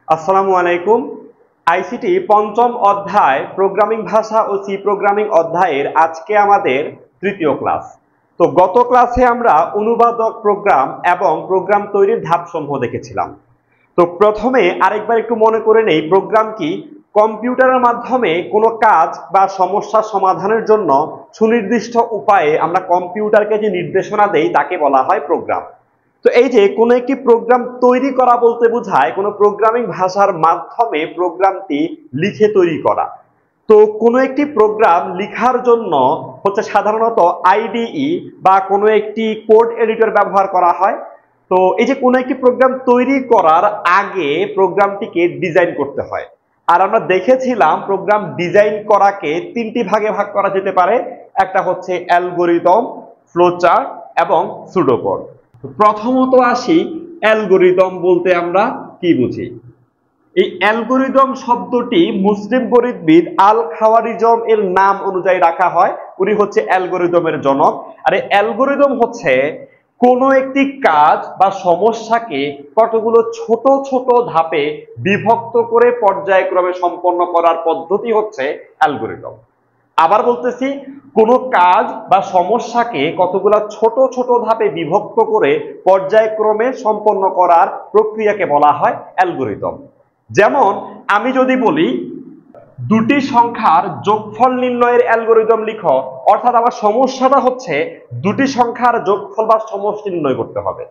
আসসালামু আলাইকুম। আইসিটি পঞ্চম অধ্যায় প্রোগ্রামিং ভাষা ও সি প্রোগ্রামিং অধ্যায়ের আজকে আমাদের তৃতীয় ক্লাস। তো গত ক্লাসে আমরা অনুবাদক প্রোগ্রাম এবং প্রোগ্রাম তৈরির ধাপসমূহ দেখেছিলাম। তো প্রথমে আরেকবার একটু মনে করে নেই, প্রোগ্রাম কি? কম্পিউটারের মাধ্যমে কোনো কাজ বা সমস্যা সমাধানের জন্য সুনির্দিষ্ট উপায়ে আমরা কম্পিউটারকে যে নির্দেশনা দেই তাকে বলা হয় প্রোগ্রাম। তো এই যে কোনো একটি প্রোগ্রাম তৈরি করা বলতে বোঝায় কোনো প্রোগ্রামিং ভাষার মাধ্যমে প্রোগ্রামটি লিখে তৈরি করা। তো কোনো একটি প্রোগ্রাম লেখার জন্য হচ্ছে সাধারণত আইডিই বা কোনো একটি কোড এডিটর ব্যবহার করা হয়। তো এই যে কোনো একটি প্রোগ্রাম তৈরি করার আগে প্রোগ্রামটিকে ডিজাইন করতে হয়। আর আমরা দেখেছিলাম প্রোগ্রাম ডিজাইন করাকে তিনটি ভাগে ভাগ করা যেতে পারে। একটা হচ্ছে অ্যালগরিদম, ফ্লোচার্ট এবং সুডোকোড। প্রথমত আসি, অ্যালগরিদম বলতে আমরা কি বুঝি? এই অ্যালগরিদম শব্দটি মুসলিম গণিতবিদ আল খাওয়ারিজম এর নাম অনুযায়ী রাখা হয়। উনি হচ্ছে অ্যালগরিদমের জনক। আর এই অ্যালগরিদম হচ্ছে কোনো একটি কাজ বা সমস্যাকে কতগুলো ছোট ছোট ধাপে বিভক্ত করে পর্যায়ক্রমে সম্পন্ন করার পদ্ধতি হচ্ছে অ্যালগরিদম। আবার বলতেছি, কোন কাজ বা সমস্যাকে কতগুলো ছোট ছোট ধাপে বিভক্ত করে পর্যায়ক্রমে সম্পন্ন করার প্রক্রিয়াকে বলা হয় অ্যালগরিদম। যেমন আমি যদি বলি দুটি সংখ্যার যোগফল নির্ণয়ের অ্যালগরিদম লিখো, অর্থাৎ আমার সমস্যাটা হচ্ছে দুটি সংখ্যার যোগফল বা সমষ্টি নির্ণয় করতে হবে।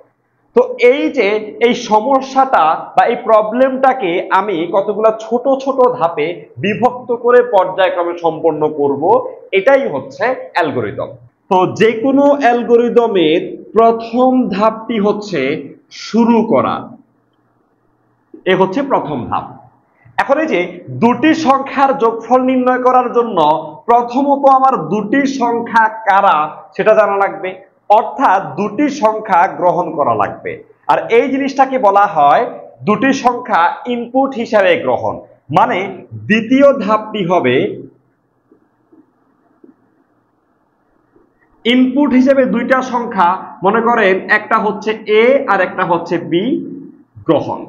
তো এই যে এই সমস্যাটা বা এই প্রবলেমটাকে আমি কতগুলো ছোট ছোট ধাপে বিভক্ত করে পর্যায়ক্রমে সম্পন্ন করব, এটাই হচ্ছে অ্যালগরিদম। তো যে কোনো অ্যালগরিদমের প্রথম ধাপটি হচ্ছে শুরু করা। এ হচ্ছে প্রথম ধাপ। এখন এই যে দুটি সংখ্যার যোগফল নির্ণয় করার জন্য প্রথমত আমার দুটি সংখ্যা কারা সেটা জানা লাগবে, অর্থাৎ দুটি সংখ্যা গ্রহণ করা লাগবে। আর এই জিনিসটাকে বলা হয় দুটি সংখ্যা ইনপুট হিসাবে গ্রহণ। মানে দ্বিতীয় ধাপটি হবে ইনপুট হিসেবে দুইটা সংখ্যা, মনে করেন একটা হচ্ছে এ আর একটা হচ্ছে বি, গ্রহণ।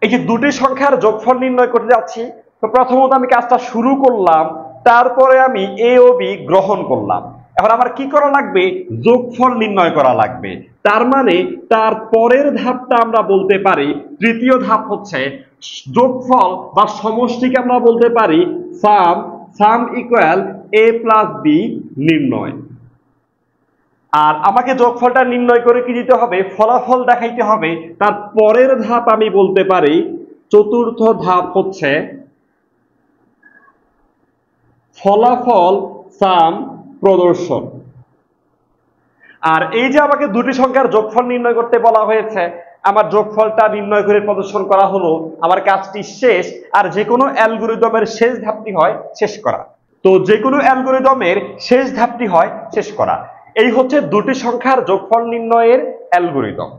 এই যে দুটি সংখ্যার যোগফল নির্ণয় করতে যাচ্ছি, তো প্রথমত আমি কাজটা শুরু করলাম, তারপরে আমি এ ও বি গ্রহণ করলাম। এখন আমার কি করা লাগবে? যোগফল নির্ণয় করা লাগবে। তার মানে তার পরের ধাপটা আমরা বলতে পারি, তৃতীয় ধাপ হচ্ছে যোগফল বা সমষ্টিকে আমরা বলতে পারি সাম ইকুয়াল এ প্লাস বি নির্ণয়। আর আমাকে যোগফলটা নির্ণয় করে কি দিতে হবে? ফলাফল দেখাইতে হবে। তার পরের ধাপ আমি বলতে পারি, চতুর্থ ধাপ হচ্ছে ফলাফল সাম প্রদর্শন। আর এই যে আমাকে দুটি সংখ্যার যোগফল নির্ণয় করতে বলা হয়েছে, আমার যোগফলটা নির্ণয় করে প্রদর্শন করা হলো, আমার কাজটি শেষ। আর যে কোনো অ্যালগরিদমের শেষ ধাপটি হয় শেষ করা। তো যে কোনো অ্যালগরিদমের শেষ ধাপটি হয় শেষ করা। এই হচ্ছে দুটি সংখ্যার যোগফল নির্ণয়ের অ্যালগরিদম।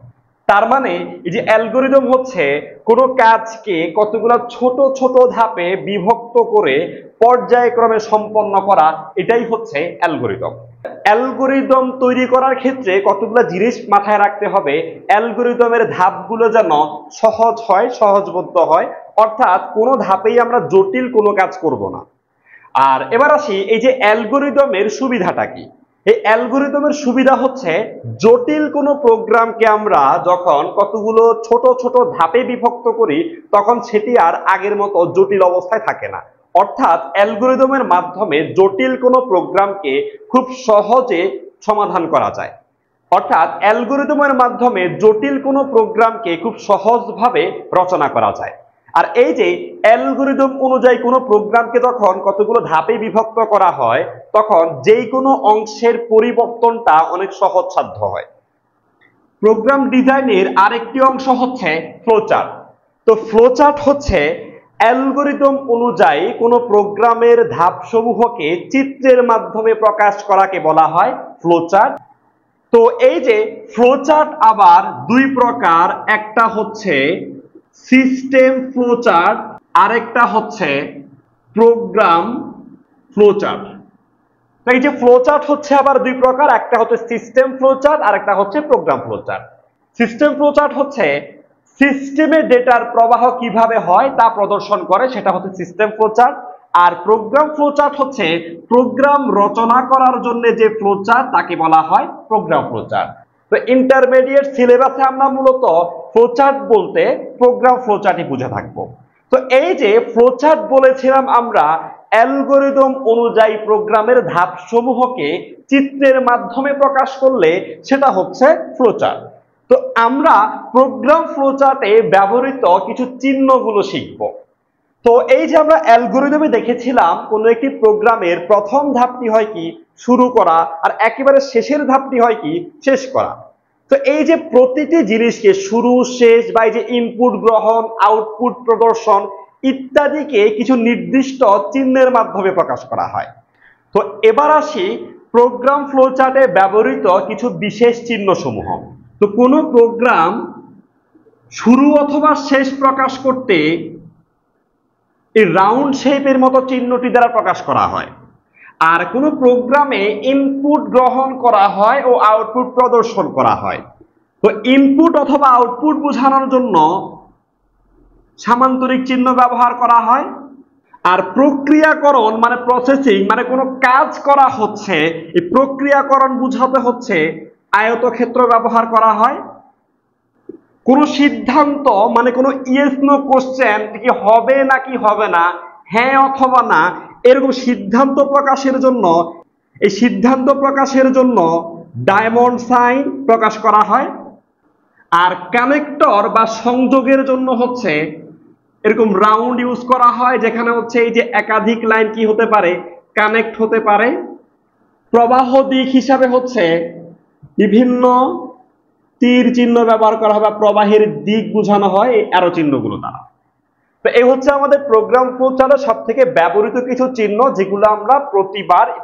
তার মানে এই যে অ্যালগরিদম হচ্ছে কোনো কাজকে কতগুলো ছোট ছোট ধাপে বিভক্ত করে পর্যায়ক্রমে সম্পন্ন করা, এটাই হচ্ছে অ্যালগরিদম। অ্যালগরিদম তৈরি করার ক্ষেত্রে কতগুলো জিনিস মাথায় রাখতে হবে। অ্যালগরিদমের ধাপগুলো যেন সহজ হয়, সহজবোধ্য হয়, অর্থাৎ কোনো ধাপেই আমরা জটিল কোনো কাজ করব না। আর এবার আসি, এই যে অ্যালগরিদমের সুবিধাটা কি? এই অ্যালগরিদমের সুবিধা হচ্ছে জটিল কোনো প্রোগ্রামকে আমরা যখন কতগুলো ছোট ছোট ধাপে বিভক্ত করি, তখন সেটি আর আগের মতো জটিল অবস্থায় থাকে না। অর্থাৎ অ্যালগরিদমের মাধ্যমে জটিল কোনো প্রোগ্রামকে খুব সহজে সমাধান করা যায়। অর্থাৎ অ্যালগরিদমের মাধ্যমে জটিল কোনো প্রোগ্রামকে খুব সহজভাবে রচনা করা যায়। আর এই যে অ্যালগরিদম অনুযায়ী কোনো প্রোগ্রামকে যখন কতগুলো ধাপে বিভক্ত করা হয়, তখন যেই কোনো অংশের পরিবর্তনটা অনেক সহজসাধ্য হয়। প্রোগ্রাম ডিজাইনের আরেকটি অংশ হচ্ছে ফ্লোচার্ট। তো ফ্লোচার্ট হচ্ছে অ্যালগরিদম অনুযায়ী কোনো প্রোগ্রামের ধাপসমূহকে চিত্রের মাধ্যমে প্রকাশ করাকে বলা হয় ফ্লোচার্ট। তো এই যে ফ্লোচার্ট আবার দুই প্রকার, একটা হচ্ছে সিস্টেম ফ্লোচার্ট, আরেকটা হচ্ছে প্রোগ্রাম ফ্লোচার্ট। তো এই যে ফ্লোচার্ট হচ্ছে আবার দুই প্রকার, একটা হচ্ছে সিস্টেম ফ্লোচার্ট আর একটা হচ্ছে প্রোগ্রাম ফ্লোচার্ট। সিস্টেম ফ্লোচার্ট হচ্ছে সিস্টেমে ডেটার প্রবাহ কিভাবে হয় তা প্রদর্শন করে, সেটা হচ্ছে সিস্টেম ফ্লোচার্ট। আর প্রোগ্রাম ফ্লোচার্ট হচ্ছে প্রোগ্রাম রচনা করার জন্য যে ফ্লোচার্ট তাকে বলা হয় প্রোগ্রাম ফ্লোচার্ট। তো ইন্টারমিডিয়েট সিলেবাসে আমরা মূলত ফ্লোচার্ট বলতে প্রোগ্রাম ফ্লোচার্টই বুঝে থাকবো। তো এই যে ফ্লোচার্ট বলেছিলাম আমরা অ্যালগরিদম অনুযায়ী প্রোগ্রামের ধাপসমূহকে চিত্রের মাধ্যমে প্রকাশ করলে সেটা হচ্ছে ফ্লোচার্ট। তো আমরা প্রোগ্রাম ফ্লোচার্টে ব্যবহৃত কিছু চিহ্নগুলো শিখব। তো এই যে আমরা অ্যালগরিদমে দেখেছিলাম কোন একটি প্রোগ্রামের প্রথম ধাপটি হয় কি শুরু করা, আর একেবারে শেষের ধাপটি হয় কি শেষ করা। তো এই যে প্রতিটি জিনিসকে শুরু শেষ বা এই যে ইনপুট গ্রহণ আউটপুট প্রদর্শন ইত্যাদিকে কিছু নির্দিষ্ট চিহ্নের মাধ্যমে প্রকাশ করা হয়। তো এবার আসি প্রোগ্রাম ফ্লোচার্টে ব্যবহৃত কিছু বিশেষ চিহ্ন সমূহ। তো কোনো প্রোগ্রাম শুরু অথবা শেষ প্রকাশ করতে এই রাউন্ড শেপের মতো চিহ্নটি দ্বারা প্রকাশ করা হয়। আর কোনো প্রোগ্রামে ইনপুট গ্রহণ করা হয় ও আউটপুট প্রদর্শন করা হয়। তো ইনপুট অথবা আউটপুট বোঝানোর জন্য সামান্তরিক চিহ্ন ব্যবহার করা হয়। আর প্রক্রিয়াকরণ মানে প্রসেসিং মানে কোনো কাজ করা হচ্ছে, এই প্রক্রিয়াকরণ বোঝাতে হচ্ছে আয়তক্ষেত্র ব্যবহার করা হয়। কোন সিদ্ধান্ত মানে কোনো ইয়েস নো কোশ্চেন কি হবে নাকি হবে না, হ্যাঁ অথবা না, এরকম সিদ্ধান্ত প্রকাশের জন্য এই সিদ্ধান্ত প্রকাশের জন্য ডায়মন্ড সাইন প্রকাশ করা হয়। আর কানেক্টর বা সংযোগের জন্য হচ্ছে এরকম রাউন্ড ইউজ করা হয়, যেখানে হচ্ছে এই যে একাধিক লাইন কি হতে পারে কানেক্ট হতে পারে। প্রবাহ দিক হিসাবে হচ্ছে বিভিন্ন তীর চিহ্ন ব্যবহার করা হয় বা প্রবাহের দিক বোঝানো হয় এই অ্যারো চিহ্নগুলো দ্বারা। তো এই হচ্ছে আমাদের প্রোগ্রাম ফ্লোচার্টের সবথেকে ব্যবহৃত কিছু চিহ্ন, যেগুলো আমরা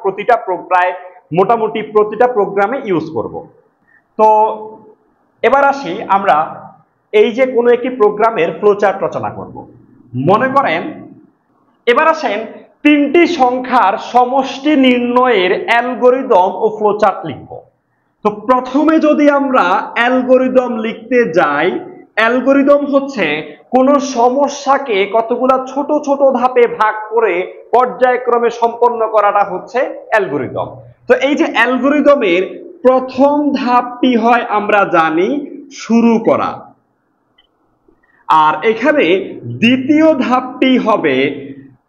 প্রতিটা প্রায় মোটামুটি প্রতিটা প্রোগ্রামে ইউজ করব। তো এবার আসি আমরা এই যে কোনো একটি প্রোগ্রামের ফ্লোচার্ট রচনা করব। মনে করেন এবার আসেন তিনটি সংখ্যার সমষ্টি নির্ণয়ের অ্যালগরিদম ও ফ্লোচার্ট লিখব। তো প্রথমে যদি আমরা অ্যালগরিদম লিখতে যাই, অ্যালগরিদম হচ্ছে কোন সমস্যাকে কতগুলা ছোট ছোট ধাপে ভাগ করে পর্যায়ক্রমে সম্পন্ন করাটা হচ্ছে অ্যালগরিদম। তো এই যে অ্যালগরিদমের প্রথম ধাপটি হয় আমরা জানি শুরু করা, আর এখানে দ্বিতীয় ধাপটি হবে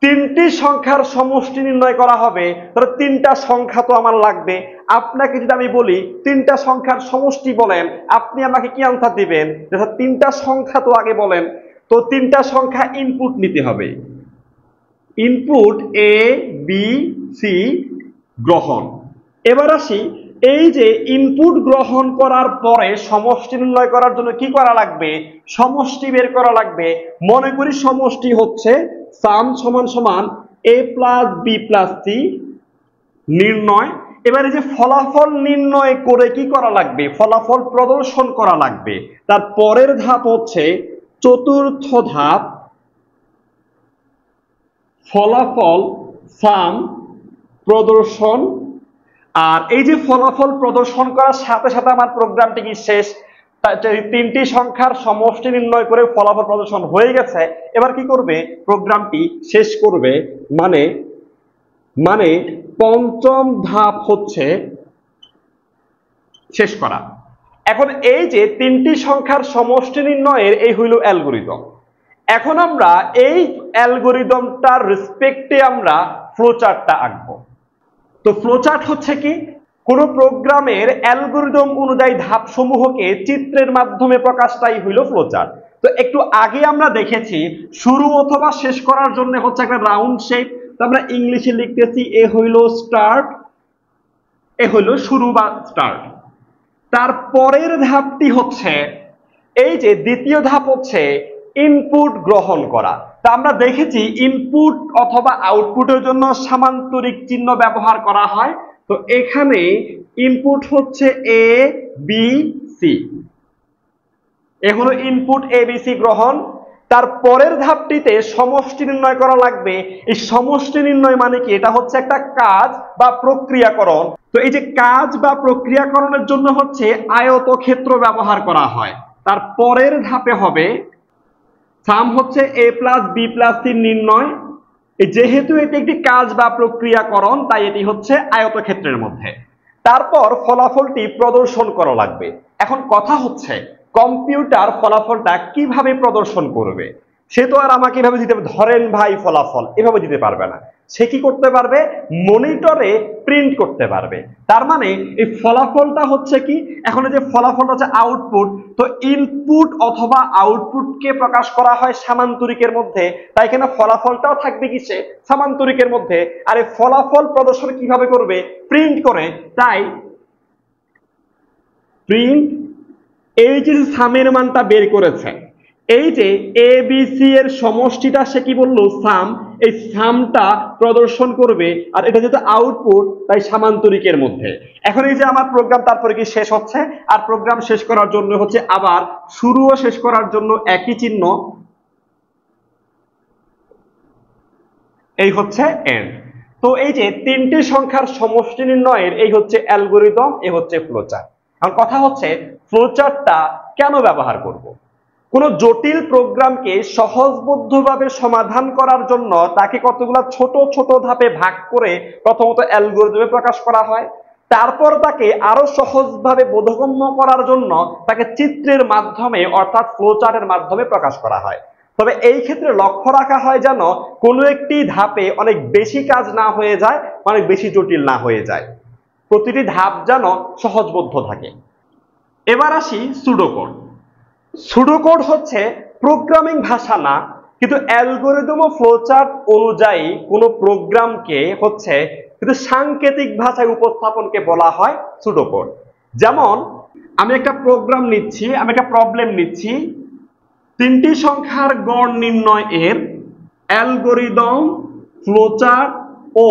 তিনটি সংখ্যার সমষ্টি নির্ণয় করা হবে। ধরো তিনটা সংখ্যা তো আমার লাগবে, আপনাকে যদি আমি বলি তিনটা সংখ্যার সমষ্টি বলেন, আপনি আমাকে কি আনসার দিবেন? তিনটা সংখ্যা তো আগে বলেন। তো তিনটা সংখ্যা ইনপুট নিতে হবে, ইনপুট এ বি সি গ্রহণ। এবার আসি এই যে ইনপুট গ্রহণ করার পরে সমষ্টি নির্ণয় করার জন্য কি করা লাগবে? সমষ্টি বের করা লাগবে। মনে করি সমষ্টি হচ্ছে সাম সমান সমান a plus B plus c নির্ণয়। এবারে যে ফলাফল নির্ণয় করে কি করা লাগবে? ফলাফল প্রদর্শন করা লাগবে। তার পরের ধাপ হচ্ছে চতুর্থ ধাপ, ফলাফল সাম প্রদর্শন। আর এই যে ফলাফল প্রদর্শন করার সাথে সাথে আমার প্রোগ্রামটি কি শেষ? তিনটি সংখ্যার সমষ্টি নির্ণয় করে ফলাফল প্রদর্শন হয়ে গেছে। এবার কি করবে? প্রোগ্রামটি শেষ করবে। মানে পঞ্চম ধাপ হচ্ছে শেষ করা। এখন এই যে তিনটি সংখ্যার সমষ্টি নির্ণয়ের এই হইল অ্যালগরিদম। এখন আমরা এই অ্যালগরিদমটার রেসপেক্টে আমরা ফ্লোচার্টটা আঁকবো। তো ফ্লোচার্ট হচ্ছে কি? কোন প্রোগ্রামের অ্যালগরিদম অনুযায়ী ধাপসমূহকে চিত্রের মাধ্যমে প্রকাশটাই হইল ফ্লোচার্ট। তো একটু আগে আমরা দেখেছি শুরু অথবা শেষ করার জন্য হচ্ছে একটা রাউন্ড শেপ। তো আমরা ইংলিশে লিখতেছি এ হইল স্টার্ট, এ হইল শুরু বা স্টার্ট। তারপরের ধাপটি হচ্ছে এই যে দ্বিতীয় ধাপ হচ্ছে ইনপুট গ্রহণ করা। তা আমরা দেখেছি ইনপুট অথবা আউটপুটের জন্য সামান্তরিক চিহ্ন ব্যবহার করা হয়। তো এখানে ইনপুট হচ্ছে এ বি সি, এ হলো ইনপুট এ বি সি গ্রহণ। তার পরের ধাপটিতে সমষ্টি নির্ণয় করা লাগবে। এই সমষ্টি নির্ণয় মানে কি? এটা হচ্ছে একটা কাজ বা প্রক্রিয়াকরণ। তো এই যে কাজ বা প্রক্রিয়াকরণের জন্য হচ্ছে আয়তক্ষেত্র ব্যবহার করা হয়। তার পরের ধাপে হবে সাম হচ্ছে a plus B plus c নির্ণয়। যেহেতু এটি একটি কাজ বা প্রক্রিয়াকরণ তাই এটি হচ্ছে আয়তক্ষেত্রের মধ্যে। তারপর ফলাফলটি প্রদর্শন করা লাগবে। এখন কথা হচ্ছে কম্পিউটার ফলাফলটা কিভাবে প্রদর্শন করবে? সে তো আর আমাকে এভাবে দিতে ধরেন ভাই ফলাফল এভাবে দিতে পারবে না। সে কি করতে পারবে? মনিটরে প্রিন্ট করতে পারবে। তার মানে এই ফলাফলটা হচ্ছে কি, এখন যে ফলাফলটা হচ্ছে আউটপুট, তো ইনপুট অথবা আউটপুটকে প্রকাশ করা হয় সামান্তরিকের মধ্যে, তাই এখানে ফলাফলটাও থাকবে কিসে? সামান্তরিকের মধ্যে। আর এই ফলাফল প্রদর্শন কিভাবে করবে? প্রিন্ট করে। তাই প্রিন্ট এই যে সামের মানটা বের করেছে, এই যে এ বি সি এর সমষ্টিটা সে কি বললো? সাম। এই সামটা প্রদর্শন করবে, আর এটা যেহেতু আউটপুট তাই সামান্তরিকের মধ্যে। এখন এই যে আমার প্রোগ্রাম তারপরে কি শেষ হচ্ছে, আর প্রোগ্রাম শেষ করার জন্য হচ্ছে আবার শুরুও শেষ করার জন্য একই চিহ্ন, এই হচ্ছে এন্ড। তো এই যে তিনটি সংখ্যার সমষ্টি নির্ণয়ের এই হচ্ছে অ্যালগরিদম, এই হচ্ছে ফ্লোচার্ট। এখন কথা হচ্ছে ফ্লোচার্টটা কেন ব্যবহার করব? কোন জটিল প্রোগ্রামকে সহজবোধ্যভাবে সমাধান করার জন্য তাকে কতগুলো ছোট ছোট ধাপে ভাগ করে প্রথমত অ্যালগরিদমে প্রকাশ করা হয়, তারপর তাকে আরো সহজভাবে বোধগম্য করার জন্য তাকে চিত্রের মাধ্যমে অর্থাৎ ফ্লোচার্টের মাধ্যমে প্রকাশ করা হয়। তবে এই ক্ষেত্রে লক্ষ্য রাখা হয় যেন কোনো একটি ধাপে অনেক বেশি কাজ না হয়ে যায়, অনেক বেশি জটিল না হয়ে যায়, প্রতিটি ধাপ যেন সহজবোধ্য থাকে। এবার আসি সুডোকোড। সুডোকোড হচ্ছে প্রোগ্রামিং ভাষা না, কিন্তু অ্যালগরিদম ও ফ্লোচার্ট অনুযায়ী কোনো প্রোগ্রামকে হচ্ছে কিন্তু সাংকেতিক ভাষায় উপস্থাপনকে বলা হয় সুডোকোড। যেমন আমি একটা প্রোগ্রাম নিচ্ছি, আমি একটা প্রবলেম নিচ্ছি, তিনটি সংখ্যার গড় নির্ণয় এর অ্যালগরিদম, ফ্লোচার্ট ও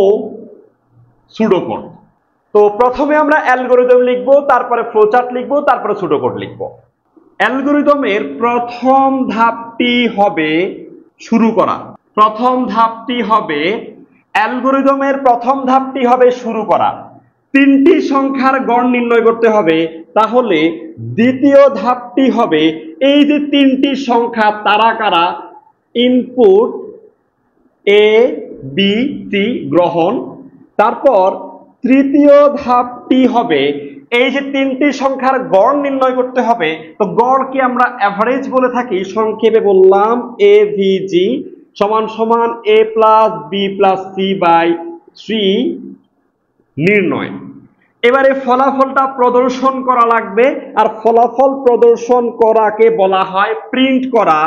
সুডোকোড। তো প্রথমে আমরা অ্যালগরিদম লিখব, তারপরে ফ্লোচার্ট লিখব, তারপরে সুডোকোড লিখব। অ্যালগরিদমের প্রথম ধাপটি হবে শুরু করা। প্রথম ধাপটি হবে অ্যালগরিদমের প্রথম ধাপটি হবে শুরু করা। তিনটি সংখ্যার গড় নির্ণয় করতে হবে, তাহলে দ্বিতীয় ধাপটি হবে এই যে তিনটি সংখ্যা তারা কারা, ইনপুট এ বি সি গ্রহণ। তারপর তৃতীয় ধাপটি হবে এই যে তিনটি সংখ্যার গড় নির্ণয় করতে হবে। তো গড়কে আমরা এভারেজ বলে থাকি, সংক্ষেপে বললাম এভিজি সমান সমান A plus B plus C by 3 নির্ণয়। এবারে ফলাফলটা প্রদর্শন করা লাগবে, আর ফলাফল প্রদর্শন করাকে বলা হয় প্রিন্ট করা।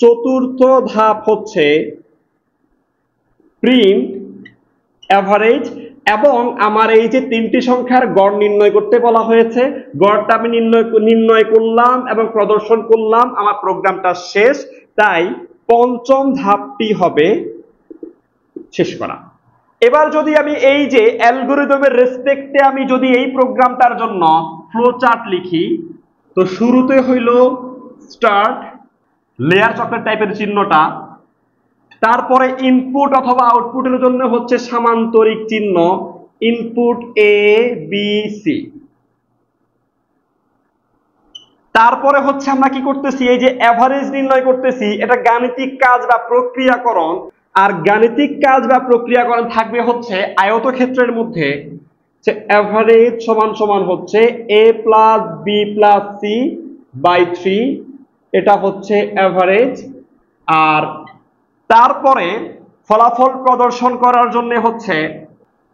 চতুর্থ ধাপ হচ্ছে প্রিন্ট এভারেজ, এবং আমার এই যে তিনটি সংখ্যার গড় নির্ণয় করতে বলা হয়েছে, গড়টা আমি নির্ণয় করলাম এবং প্রদর্শন করলাম, আমার প্রোগ্রামটা শেষ। তাই পঞ্চম ধাপটি হবে শেষ করা। এবার যদি আমি এই যে অ্যালগরিদমের রেসপেক্টে আমি যদি এই প্রোগ্রামটার জন্য ফ্লোচার্ট লিখি, তো শুরুতে হইল স্টার্ট, লেয়ার চকলেট টাইপের চিহ্নটা, তারপরে ইনপুট অথবা আউটপুটের জন্য হচ্ছে সামান্তরিক চিহ্ন ইনপুট এ বি সি। তারপরে হচ্ছে আমরা কি করতেছি, এই যে এভারেজ নির্ণয় করতেছি, এটা গাণিতিক কাজ বা প্রক্রিয়াকরণ। আর গাণিতিক কাজ বা প্রক্রিয়াকরণ থাকবে হচ্ছে আয়তক্ষেত্রের মধ্যে, যে এভারেজ সমান সমান হচ্ছে A plus B plus C by 3, এটা হচ্ছে এভারেজ। আর তারপরে ফলাফল প্রদর্শন করার জন্য হচ্ছে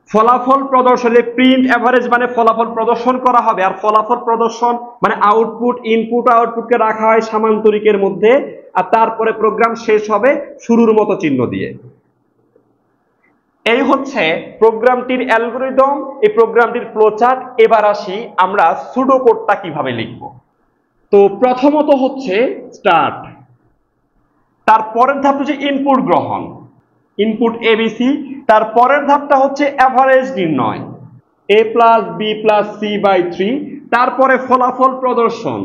ফলাফল প্রদর্শনে প্রিন্ট এভারেজ মানে ফলাফল প্রদর্শন করা হবে, আর ফলাফল প্রদর্শন মানে আউটপুট, ইনপুট আউটপুটকে রাখা হয় সামান্তরিকের মধ্যে, আর তারপরে প্রোগ্রাম শেষ হবে শুরুর মতো চিহ্ন দিয়ে। এই হচ্ছে প্রোগ্রামটির অ্যালগরিদম, এই প্রোগ্রামটির ফ্লোচার্ট। এবার আসি আমরা সুডোকোডটা কিভাবে লিখব। তো প্রথমত হচ্ছে স্টার্ট, তারপরের ধাপ হচ্ছে ইনপুট গ্রহণ, ইনপুট এবিসি। তার পরের ধাপটা হচ্ছে এভারেজ নির্ণয় A plus B plus C by 3, তারপরে ফলাফল প্রদর্শন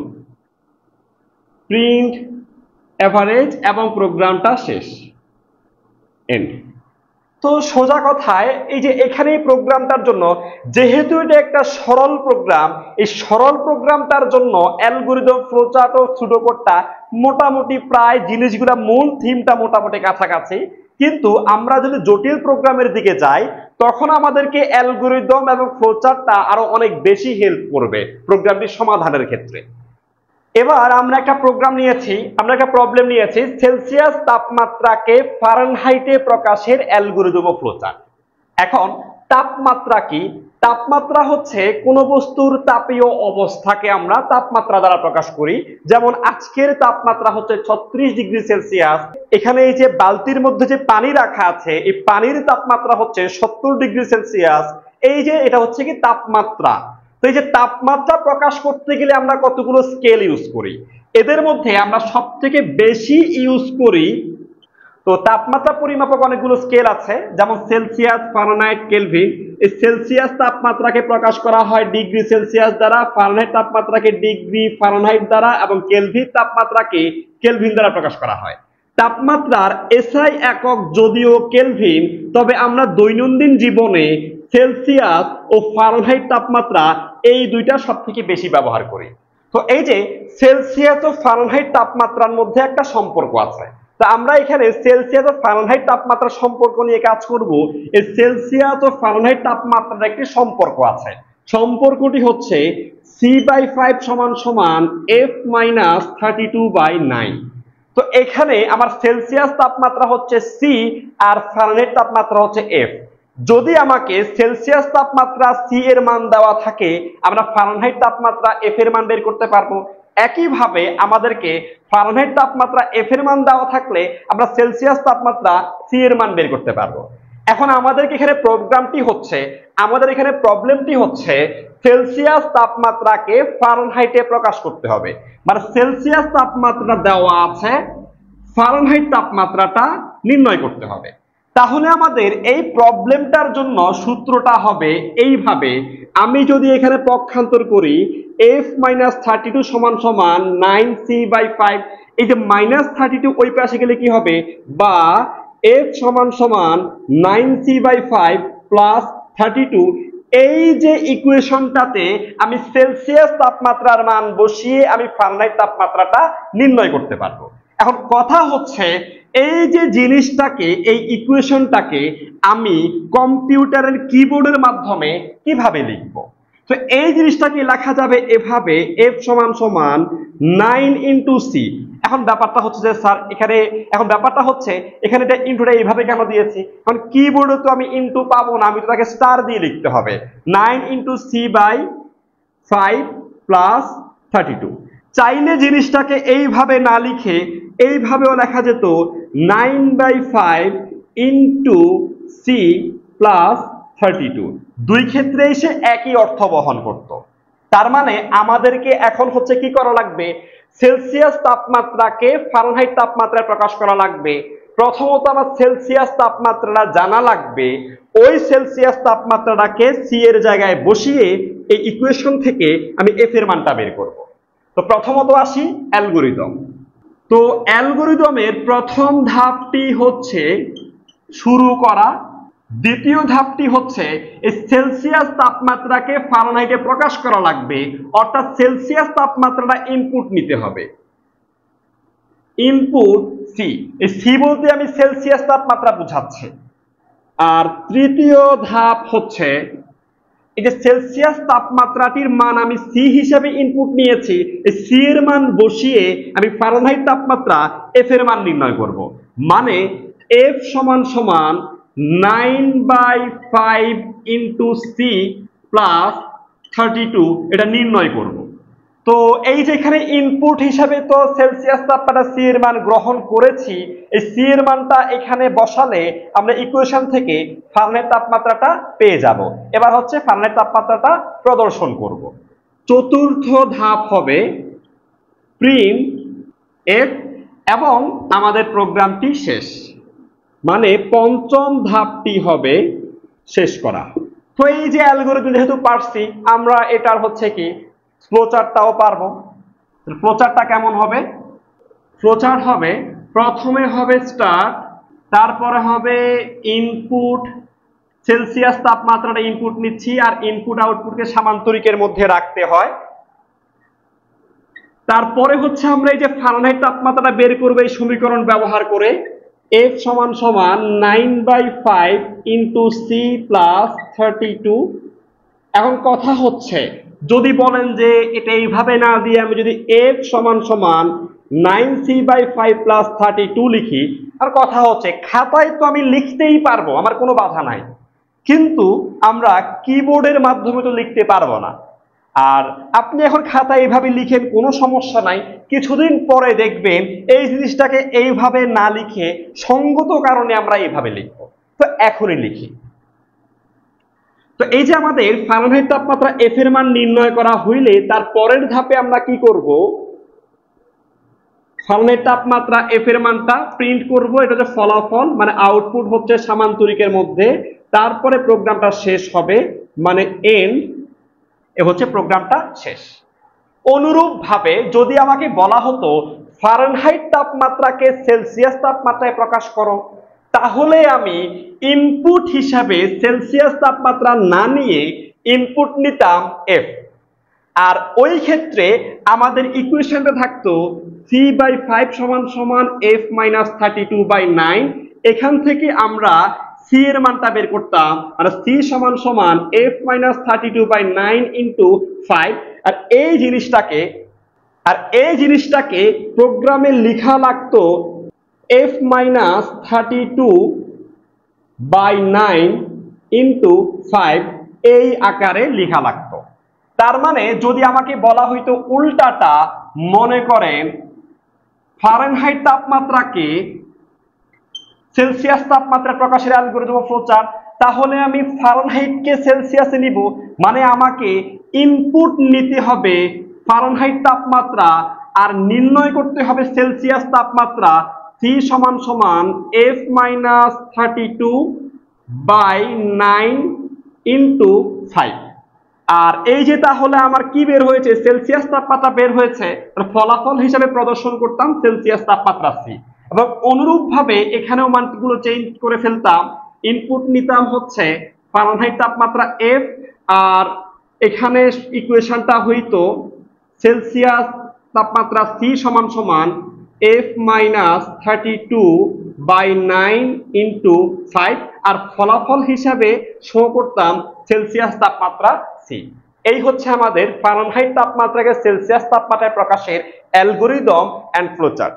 প্রিন্ট এভারেজ, এবং প্রোগ্রামটা শেষ এন্ড। তো সোজা কথায় এই যে এখানে এই প্রোগ্রামটার জন্য, যেহেতু এটা একটা সরল প্রোগ্রাম, এই সরল প্রোগ্রামটার জন্য অ্যালগরিদম, ফ্লোচার্ট ও সুডোকোডটা মোটামুটি প্রায় জিনিসগুলা, মূল থিমটা মোটামুটি কাছাকাছি। কিন্তু আমরা যদি জটিল প্রোগ্রামের দিকে যাই তখন আমাদেরকে অ্যালগরিদম এবং ফ্লোচার্টটা আরো অনেক বেশি হেল্প করবে প্রোগ্রামটি সমাধানের ক্ষেত্রে। এবার আমরা একটা প্রবলেম নিয়েছি সেলসিয়াস তাপমাত্রাকে ফারেনহাইটে প্রকাশের অ্যালগরিদম ও ফ্লোচার্ট। এখন তাপমাত্রা কি? তাপমাত্রা হচ্ছে কোন বস্তুর তাপীয় অবস্থাকে আমরা তাপমাত্রা দ্বারা প্রকাশ করি। যেমন আজকের তাপমাত্রা হচ্ছে 36 ডিগ্রি সেলসিয়াস। এখানে এই যে বালতির মধ্যে যে পানি রাখা আছে, এই পানির তাপমাত্রা হচ্ছে 70 ডিগ্রি সেলসিয়াস। এই যে এটা হচ্ছে কি তাপমাত্রা। তো এই যে তাপমাত্রা প্রকাশ করতে গেলে আমরা কতগুলো স্কেল ইউজ করি, এদের মধ্যে আমরা সবথেকে বেশি ইউজ করি, তো তাপমাত্রা পরিমাপক অনেকগুলো স্কেল আছে, যেমন সেলসিয়াস, ফারেনহাইট, কেলভিন। এই সেলসিয়াস তাপমাত্রাকে প্রকাশ করা হয় ডিগ্রি সেলসিয়াস দ্বারা, ফারেনহাইট তাপমাত্রাকে ডিগ্রি ফারেনহাইট দ্বারা এবং কেলভিন তাপমাত্রাকে কেলভিন দ্বারা প্রকাশ করা হয়। তাপমাত্রার এসআই একক যদিও কেলভিন, তবে আমরা দৈনন্দিন জীবনে সেলসিয়াস ও ফারেনহাইট তাপমাত্রা এই দুইটা সবথেকে বেশি ব্যবহার করি। তো এই যে সেলসিয়াস ও ফারেনহাইট তাপমাত্রার মধ্যে একটা সম্পর্ক আছে, তা আমরা এখানে সেলসিয়াস ও ফারেনহাইট তাপমাত্রার সম্পর্ক নিয়ে কাজ করব। এই সেলসিয়াস ও ফারেনহাইট তাপমাত্রার একটি সম্পর্ক আছে। সম্পর্কটি হচ্ছে C/5 F - 32/9। তো এখানে আমার সেলসিয়াস তাপমাত্রা হচ্ছে C আর ফারেনহাইট তাপমাত্রা হচ্ছে F। যদি আমাকে সেলসিয়াস তাপমাত্রা C এর মান দেওয়া থাকে, আমরা ফারেনহাইট তাপমাত্রা F এর মান বের করতে পারবো। একইভাবে আমাদেরকে ফারেনহাইট তাপমাত্রা F এর মান দেওয়া থাকলে আমরা সেলসিয়াস তাপমাত্রা C এর মান বের করতে পারবো। এখন আমাদেরকে এখানে প্রবলেমটি হচ্ছে সেলসিয়াস তাপমাত্রাকে ফারেনহাইটে প্রকাশ করতে হবে। মানে সেলসিয়াস তাপমাত্রা দেওয়া আছে, ফারেনহাইট তাপমাত্রাটা নির্ণয় করতে হবে। তাহলে আমাদের এই প্রবলেমটার জন্য সূত্রটা হবে এইভাবে। আমি যদি এখানে পক্ষান্তর করি F - 32 = 9C/5, এই যে -32 ওই পাশে গেলে কি হবে, বা F = 9C/5 + 32। এই যে ইকুয়েশনটাতে আমি সেলসিয়াস তাপমাত্রার মান বসিয়ে আমি ফারেনহাইট তাপমাত্রাটা নির্ণয় করতে পারবো। এখন কথা হচ্ছে এই যে জিনিসটাকে, এই ইকুয়েশনটাকে আমি কম্পিউটারের কিবোর্ডের মাধ্যমে কিভাবে লিখব। তো এই জিনিসটাকে লেখা যাবে এভাবে, F = 9 × C। এখন ব্যাপারটা হচ্ছে যে স্যার এখানে এটা ইনটুটা এইভাবে কেন দিয়েছি? কারণ কিবোর্ডে তো আমি ইনটু পাবো না, আমি তো তাকে স্টার দিয়ে লিখতে হবে। 9 × C/5 + 32। চাইলে জিনিসটাকে এইভাবে না লিখে এইভাবেও লেখা যেত, 9/5 × C + 32। দুই ক্ষেত্রেই সে একই অর্থ বহন করত। তার মানে আমাদেরকে এখন হচ্ছে কি করা লাগবে, সেলসিয়াস তাপমাত্রাকে ফারেনহাইট তাপমাত্রায় প্রকাশ করা লাগবে। প্রথমত আমার সেলসিয়াস তাপমাত্রাটা জানা লাগবে, ওই সেলসিয়াস তাপমাত্রাটাকে C এর জায়গায় বসিয়ে এই ইকুয়েশন থেকে আমি F এর মানটা বের করব। তো প্রথমত আসি অ্যালগরিদম। তো অ্যালগরিদমের প্রথম ধাপটি হচ্ছে শুরু করা, দ্বিতীয় ধাপটি হচ্ছে এই সেলসিয়াস তাপমাত্রাকে ফারেনহাইটে প্রকাশ করা লাগবে, অর্থাৎ সেলসিয়াস তাপমাত্রাটা ইনপুট নিতে হবে। ইনপুট C, এই C বলতে আমি সেলসিয়াস তাপমাত্রা বোঝাচ্ছি। আর তৃতীয় ধাপ হচ্ছে এই যে সেলসিয়াস তাপমাত্রাটির মান আমি C হিসেবে ইনপুট নিয়েছি, এই C এর মান বসিয়ে আমি ফারেনহাইট তাপমাত্রা F এর মান নির্ণয় করব। মানে F = 9/5 × C + 32 এটা নির্ণয় করব। তো এই যে এখানে ইনপুট হিসাবে তো সেলসিয়াস তাপমাত্রা C এর মান গ্রহণ করেছি, এই C এর মানটা এখানে বসালে আমরা ইকুয়েশন থেকে ফারেনহাইট তাপমাত্রাটা পেয়ে যাব। এবার হচ্ছে ফারেনহাইট তাপমাত্রাটা প্রদর্শন করব। চতুর্থ ধাপ হবে প্রিন্ট F এবং আমাদের প্রোগ্রামটি শেষ। মানে পঞ্চম ধাপটি হবে শেষ করা। তো এই যে অ্যালগরিদম যেহেতু পারছি, আমরা এটার হচ্ছে কি ফ্লোচার্টটাও পারবো। ফ্লোচার্টটা কেমন হবে? ফ্লোচার্ট হবে প্রথমে হবে স্টার্ট, তারপরে হবে ইনপুট, সেলসিয়াস তাপমাত্রাটা ইনপুট নিচ্ছি, আর ইনপুট আউটপুটকে সামান্তরিকের মধ্যে রাখতে হয়। তারপরে হচ্ছে আমরা এই যে ফারেনহাইট তাপমাত্রাটা বের করব এই সমীকরণ ব্যবহার করে, F সমান সমান 9/5 ইন্টু সি প্লাস 32। এখন কথা হচ্ছে যদি বলেন যে এটা এইভাবে না দিয়ে আমি যদি F সমান সমান 9c/5 প্লাস 32 লিখি, আর কথা হচ্ছে খাতায় তো আমি লিখতেই পারবো, আমার কোনো বাধা নাই, কিন্তু আমরা কিবোর্ডের মাধ্যমে তো লিখতে পারবো না। আর আপনি এখন খাতায় এইভাবে লিখেন, কোনো সমস্যা নাই, কিছুদিন পরে দেখবেন এই জিনিসটাকে এইভাবে না লিখে সঙ্গত কারণে আমরা এইভাবে লিখব। তো এখনই লিখি। তো এই যে আমাদের ফারেনহাইট তাপমাত্রা এফ এর মান নির্ণয় করা হইলে তার পরের ধাপে আমরা কি করব, ফারেনহাইট তাপমাত্রা এফ এর মানটা প্রিন্ট করব, এটা হচ্ছে ফলাফল, মানে আউটপুট হচ্ছে সামান্তরিকের মধ্যে, তারপরে প্রোগ্রামটা শেষ হবে, মানে এন্ড, এ হচ্ছে প্রোগ্রামটা শেষ। অনুরূপভাবে যদি আমাকে বলা হতো ফারেনহাইট তাপমাত্রাকে সেলসিয়াস তাপমাত্রায় প্রকাশ করো, তাহলে আমি ইনপুট হিসাবে সেলসিয়াস তাপমাত্রা না নিয়ে ইনপুট নিতাম এফ, আর ওই ক্ষেত্রে আমাদের ইকুয়েশনটা থাকতো c/5 সমান সমান f মাইনাস 32/9। এখান থেকে আমরা সি এর মানটা বের করতাম, মানে সি সমান সমান f মাইনাস 32/9 ইন্টু 5। আর এই জিনিসটাকে প্রোগ্রামে লেখা লাগতো f মাইনাস 32/9 ইন্টু 5, এই আকারে লেখা লাগতো। তার মানে যদি আমাকে বলা হইতো উল্টাটা, মনে করেন ফারেনহাইট তাপমাত্রাকে সেলসিয়াস তাপমাত্রা প্রকাশের অ্যালগরিদম ও ফ্লোচার্ট, তাহলে আমি ফারেনহাইটকে সেলসিয়াসে নিব, মানে আমাকে ইনপুট নিতে হবে ফারেনহাইট তাপমাত্রা আর নির্ণয় করতে হবে সেলসিয়াস তাপমাত্রা। সি সমান সমান f মাইনাস 32/9 ইন্টু 5। আর এই যে তাহলে আমার কি বের হয়েছে, সেলসিয়াস তাপমাত্রা বের হয়েছে, ফলাফল হিসাবে প্রদর্শন করতাম সেলসিয়াস তাপমাত্রা সি, এবং অনুরূপভাবে এখানেও মানগুলো চেঞ্জ করে ফেলতাম, ইনপুট নিতাম হচ্ছে ফারেনহাইট তাপমাত্রা এফ, আর এখানে ইকুয়েশনটা হইতো সেলসিয়াস তাপমাত্রা সি সমান সমান f মাইনাস 32/9 ইন্টু 5, আর ফলাফল হিসাবে শো করতাম সেলসিয়াস তাপমাত্রা সি। এই হচ্ছে আমাদের ফারেনহাইট তাপমাত্রাকে সেলসিয়াস তাপমাত্রায় প্রকাশের অ্যালগরিদম এন্ড ফ্লোচার্ট।